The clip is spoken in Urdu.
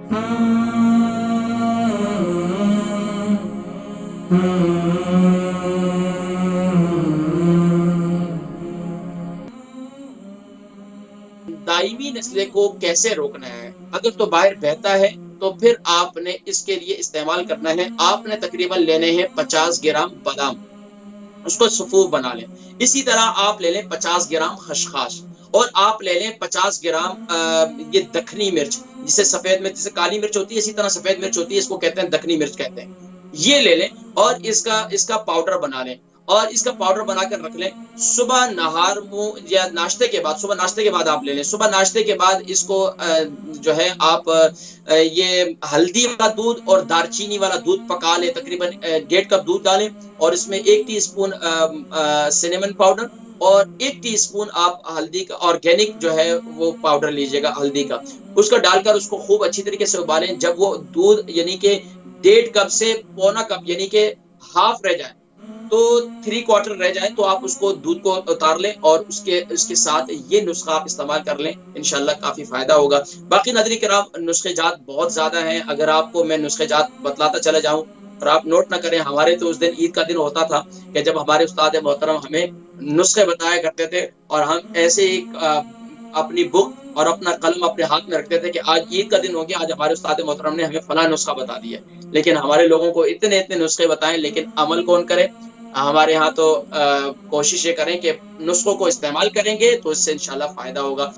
دائمی نسلے کو کیسے روکنا ہے؟ اگر تو باہر بہتا ہے تو پھر آپ نے اس کے لیے استعمال کرنا ہے، آپ نے تقریباً لینے ہیں 50 گرام بادام، اس کو سفوف بنا لیں۔ اسی طرح آپ لے لیں 50 گرام خشخاش، اور آپ لے لیں 50 گرام یہ دکھنی مرچ، جسے سفید مرچ، جسے کالی مرچ ہوتی ہے اسی طرح سفید مرچ ہوتی ہے، اس کو کہتے ہیں دکھنی مرچ کہتے ہیں، یہ لے لیں اور اس کا پاؤڈر بنا لیں، اور اس کا پاؤڈر بنا کر رکھ لیں۔ صبح نہار منہ یا ناشتے کے بعد، صبح ناشتے کے بعد آپ لے لیں، صبح ناشتے کے بعد اس کو جو ہے آپ یہ ہلدی والا دودھ اور دار چینی والا دودھ پکا لیں، تقریباً 1.5 کپ دودھ ڈالیں، اور اس میں 1 ٹی اسپون سینیمن پاؤڈر اور 1 ٹی اسپون آپ ہلدی کا آرگینک جو ہے وہ پاؤڈر لیجیے گا ہلدی کا، اس کو ڈال کر اس کو خوب اچھی طریقے سے ابالیں۔ جب وہ دودھ یعنی کہ 1.5 کپ سے پونا کپ یعنی کہ ہاف رہ جائے، تو 3/4 رہ جائے، تو آپ اس کو دودھ کو اتار لیں اور اس کے ساتھ یہ نسخہ آپ استعمال کر لیں، انشاءاللہ کافی فائدہ ہوگا۔ باقی ناظرین کرام، نسخے جات بہت زیادہ ہیں، اگر آپ کو میں نسخے جات بتلاتا چلا جاؤں اور آپ نوٹ نہ کریں، ہمارے تو اس دن عید کا دن ہوتا تھا کہ جب ہمارے استاد محترم ہمیں نسخے بتایا کرتے تھے، اور ہم ایسے ہی اپنی بک اور اپنا قلم اپنے ہاتھ میں رکھتے تھے کہ آج عید کا دن ہو گیا، آج ہمارے استاد محترم نے ہمیں فلاں نسخہ بتا دیا۔ لیکن ہمارے لوگوں کو اتنے اتنے نسخے بتائیں، لیکن عمل کون کرے؟ ہمارے ہاں تو کوشش یہ کریں کہ نسخوں کو استعمال کریں گے تو اس سے انشاءاللہ فائدہ ہوگا۔